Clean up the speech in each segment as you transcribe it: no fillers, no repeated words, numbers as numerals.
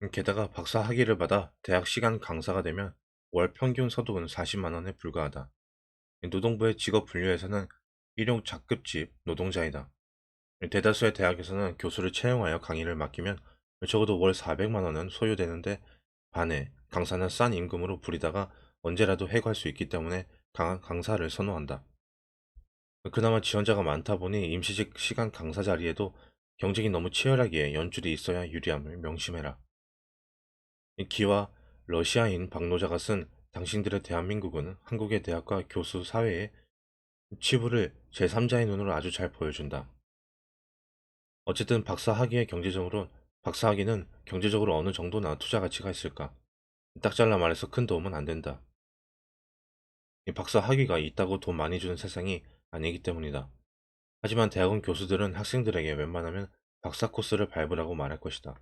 게다가 박사 학위를 받아 대학 시간 강사가 되면 월 평균 소득은 40만 원에 불과하다. 노동부의 직업 분류에서는 일용 작급집 노동자이다. 대다수의 대학에서는 교수를 채용하여 강의를 맡기면 적어도 월 400만 원은 소요되는데, 반해 강사는 싼 임금으로 부리다가 언제라도 해고할 수 있기 때문에 강한 강사를 선호한다. 그나마 지원자가 많다 보니 임시직 시간 강사 자리에도 경쟁이 너무 치열하기에 연줄이 있어야 유리함을 명심해라. 이 기와 러시아인 박노자가 쓴 당신들의 대한민국은 한국의 대학과 교수 사회의 치부를 제3자의 눈으로 아주 잘 보여준다. 어쨌든 박사 학위는 경제적으로 어느 정도나 투자 가치가 있을까? 딱 잘라 말해서 큰 도움은 안 된다. 이 박사 학위가 있다고 돈 많이 주는 세상이 아니기 때문이다. 하지만 대학원 교수들은 학생들에게 웬만하면 박사 코스를 밟으라고 말할 것이다.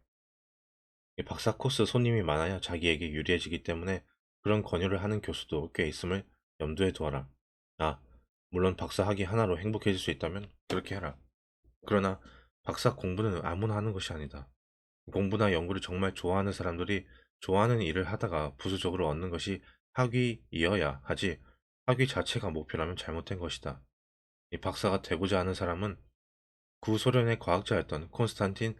이 박사 코스 손님이 많아야 자기에게 유리해지기 때문에 그런 권유를 하는 교수도 꽤 있음을 염두에 두어라. 아, 물론 박사 학위 하나로 행복해질 수 있다면 그렇게 해라. 그러나 박사 공부는 아무나 하는 것이 아니다. 공부나 연구를 정말 좋아하는 사람들이 좋아하는 일을 하다가 부수적으로 얻는 것이 학위이어야 하지, 학위 자체가 목표라면 잘못된 것이다. 이 박사가 되고자 하는 사람은 구소련의 과학자였던 콘스탄틴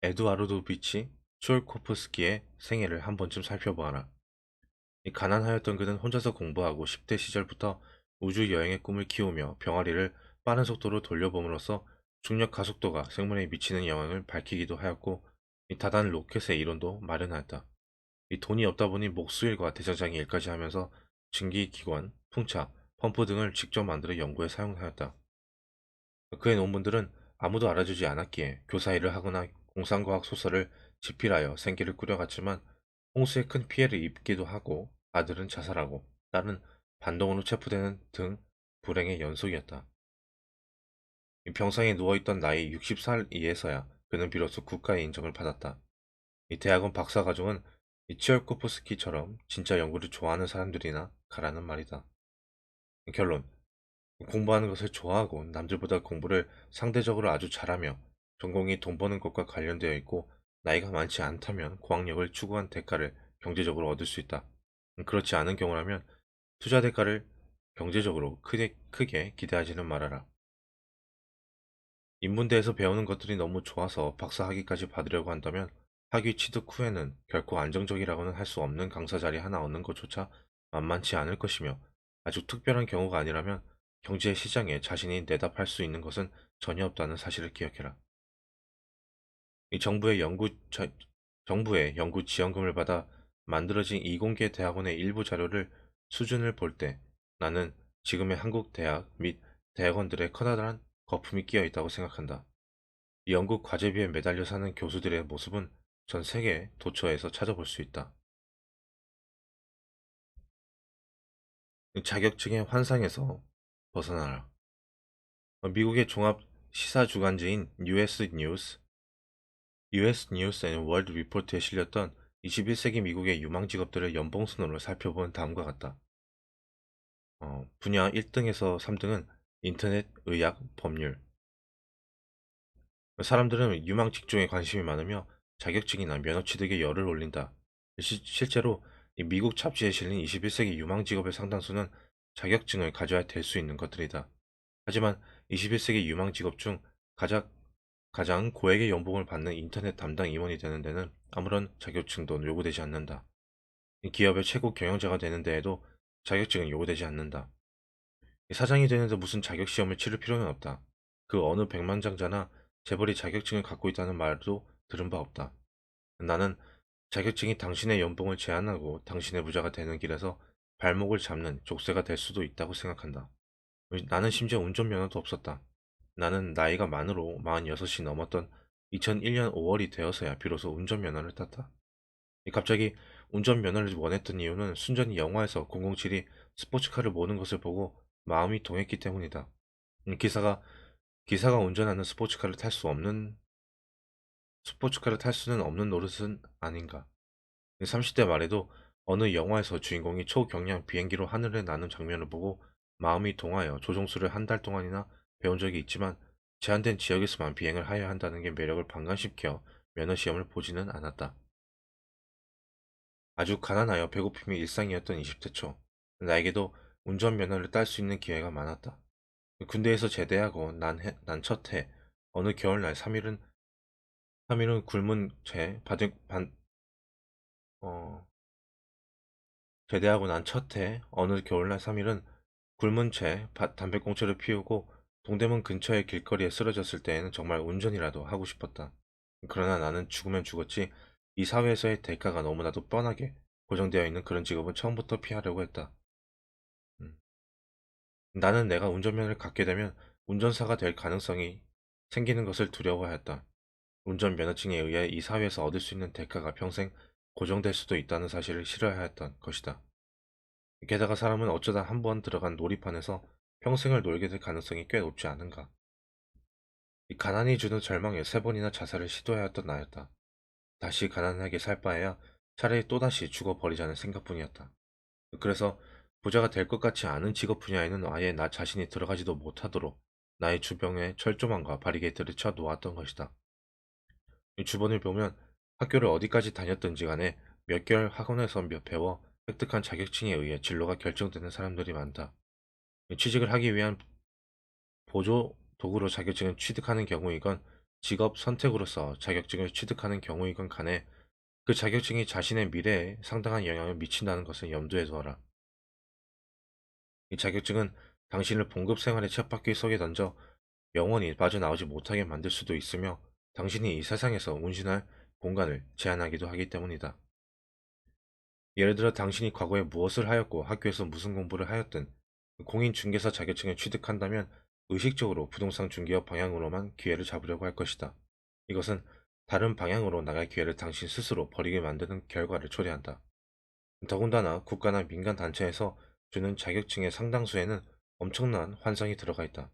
에두아르도비치 tsiolkov스키의 생애를 한 번쯤 살펴보아라. 이 가난하였던 그는 혼자서 공부하고 10대 시절부터 우주 여행의 꿈을 키우며 병아리를 빠른 속도로 돌려봄으로써 중력 가속도가 생물에 미치는 영향을 밝히기도 하였고, 이 다단 로켓의 이론도 마련하였다. 이 돈이 없다 보니 목수일과 대장장이 일까지 하면서 증기기관, 풍차, 펌프 등을 직접 만들어 연구에 사용하였다. 그의 논문들은 아무도 알아주지 않았기에 교사 일을 하거나 공상과학 소설을 집필하여 생계를 꾸려갔지만, 홍수에 큰 피해를 입기도 하고 아들은 자살하고 딸은 반동으로 체포되는 등 불행의 연속이었다. 이 병상에 누워있던 나이 60살이에서야 그는 비로소 국가의 인정을 받았다. 이 대학원 박사 과정은 이 치얼코프스키처럼 진짜 연구를 좋아하는 사람들이나 가라는 말이다. 결론: 공부하는 것을 좋아하고 남들보다 공부를 상대적으로 아주 잘하며 전공이 돈 버는 것과 관련되어 있고 나이가 많지 않다면 고학력을 추구한 대가를 경제적으로 얻을 수 있다. 그렇지 않은 경우라면 투자 대가를 경제적으로 크게 기대하지는 말아라. 인문대에서 배우는 것들이 너무 좋아서 박사 학위까지 받으려고 한다면 학위 취득 후에는 결코 안정적이라고는 할 수 없는 강사 자리 하나 얻는 것조차 만만치 않을 것이며, 아주 특별한 경우가 아니라면 경제 시장에 자신이 내답할 수 있는 것은 전혀 없다는 사실을 기억해라. 이 정부의 연구 지원금을 받아 만들어진 이공계 대학원의 일부 자료를 수준을 볼 때 나는 지금의 한국 대학 및 대학원들의 커다란 거품이 끼어 있다고 생각한다. 이 연구 과제비에 매달려 사는 교수들의 모습은 전 세계 도처에서 찾아볼 수 있다. 자격증의 환상에서 벗어나라. 미국의 종합 시사 주간지인 US 뉴스 앤 월드 리포트에 실렸던 21세기 미국의 유망 직업들의 연봉 순으로 살펴본 다음과 같다. 분야 1등에서 3등은 인터넷, 의학, 법률. 사람들은 유망 직종에 관심이 많으며 자격증이나 면허 취득에 열을 올린다. 실제로 이 미국 잡지에 실린 21세기 유망 직업의 상당수는 자격증을 가져야 될 수 있는 것들이다. 하지만 21세기 유망 직업 중 가장, 가장 고액의 연봉을 받는 인터넷 담당 임원이 되는 데는 아무런 자격증도 요구되지 않는다. 이 기업의 최고 경영자가 되는 데에도 자격증은 요구되지 않는다. 이 사장이 되는데 무슨 자격시험을 치를 필요는 없다. 그 어느 백만장자나 재벌이 자격증을 갖고 있다는 말도 들은 바 없다. 나는 자격증이 당신의 연봉을 제한하고 당신의 부자가 되는 길에서 발목을 잡는 족쇄가 될 수도 있다고 생각한다. 나는 심지어 운전면허도 없었다. 나는 나이가 만으로 46이 넘었던 2001년 5월이 되어서야 비로소 운전면허를 땄다. 갑자기 운전면허를 원했던 이유는 순전히 영화에서 007이 스포츠카를 모는 것을 보고 마음이 동했기 때문이다. 음, 기사가 기사가 운전하는 스포츠카를 탈 수는 없는 노릇은 아닌가. 30대 말에도 어느 영화에서 주인공이 초경량 비행기로 하늘을 나는 장면을 보고 마음이 동하여 조종수를 한 달 동안이나 배운 적이 있지만, 제한된 지역에서만 비행을 하여야 한다는 게 매력을 반감시켜 면허 시험을 보지는 않았다. 아주 가난하여 배고픔이 일상이었던 20대 초. 나에게도 운전면허를 딸 수 있는 기회가 많았다. 군대에서 제대하고 난 첫 해, 어느 겨울날 3일은 굶은 채 제대하고 난 첫 해, 어느 겨울날 3일은 굶은 채 담배꽁초를 피우고 동대문 근처의 길거리에 쓰러졌을 때에는 정말 운전이라도 하고 싶었다. 그러나 나는 죽으면 죽었지 이 사회에서의 대가가 너무나도 뻔하게 고정되어 있는 그런 직업은 처음부터 피하려고 했다. 음. 나는 내가 운전면허를 갖게 되면 운전사가 될 가능성이 생기는 것을 두려워하였다. 운전면허증에 의해 이 사회에서 얻을 수 있는 대가가 평생 고정될 수도 있다는 사실을 싫어하였던 것이다. 게다가 사람은 어쩌다 한 번 들어간 놀이판에서 평생을 놀게 될 가능성이 꽤 높지 않은가. 이 가난이 주는 절망에 세 번이나 자살을 시도하였던 나였다. 다시 가난하게 살 바에야 차라리 또다시 죽어버리자는 생각뿐이었다. 그래서 부자가 될 것 같지 않은 직업 분야에는 아예 나 자신이 들어가지도 못하도록 나의 주변에 철조망과 바리게이트를 쳐 놓았던 것이다. 이 주변을 보면 학교를 어디까지 다녔든지 간에 몇 개월 학원에서 몇 배워 획득한 자격증에 의해 진로가 결정되는 사람들이 많다. 취직을 하기 위한 보조 도구로 자격증을 취득하는 경우이건 직업 선택으로서 자격증을 취득하는 경우이건 간에 그 자격증이 자신의 미래에 상당한 영향을 미친다는 것을 염두에 두어라. 이 자격증은 당신을 봉급 생활의 쳇바퀴 속에 던져 영원히 빠져나오지 못하게 만들 수도 있으며 당신이 이 세상에서 운신할 공간을 제한하기도 하기 때문이다. 예를 들어 당신이 과거에 무엇을 하였고 학교에서 무슨 공부를 하였든 공인중개사 자격증을 취득한다면 의식적으로 부동산 중개업 방향으로만 기회를 잡으려고 할 것이다. 이것은 다른 방향으로 나갈 기회를 당신 스스로 버리게 만드는 결과를 초래한다. 더군다나 국가나 민간 단체에서 주는 자격증의 상당수에는 엄청난 환상이 들어가 있다.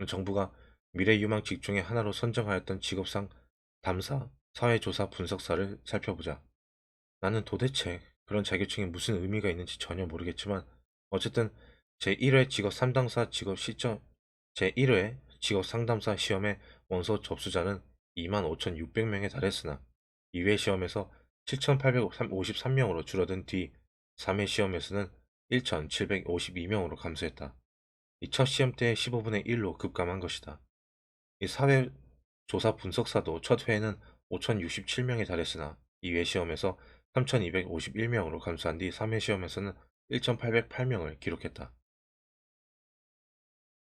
정부가 미래 유망 직종의 하나로 선정하였던 직업상 담사, 사회조사 분석사를 살펴보자. 나는 도대체 그런 자격증이 무슨 의미가 있는지 전혀 모르겠지만 어쨌든 제1회 직업 상담사 직업 시점 제1회 직업 상담사 시험의 원서 접수자는 25,600명에 달했으나 2회 시험에서 7,853명으로 줄어든 뒤 3회 시험에서는 1,752명으로 감소했다. 이 첫 시험 때의 15분의 1로 급감한 것이다. 이 사회조사 분석사도 첫 회에는 5,067명에 달했으나 2회 시험에서 3,251명으로 감소한 뒤 3회 시험에서는 1,808명을 기록했다.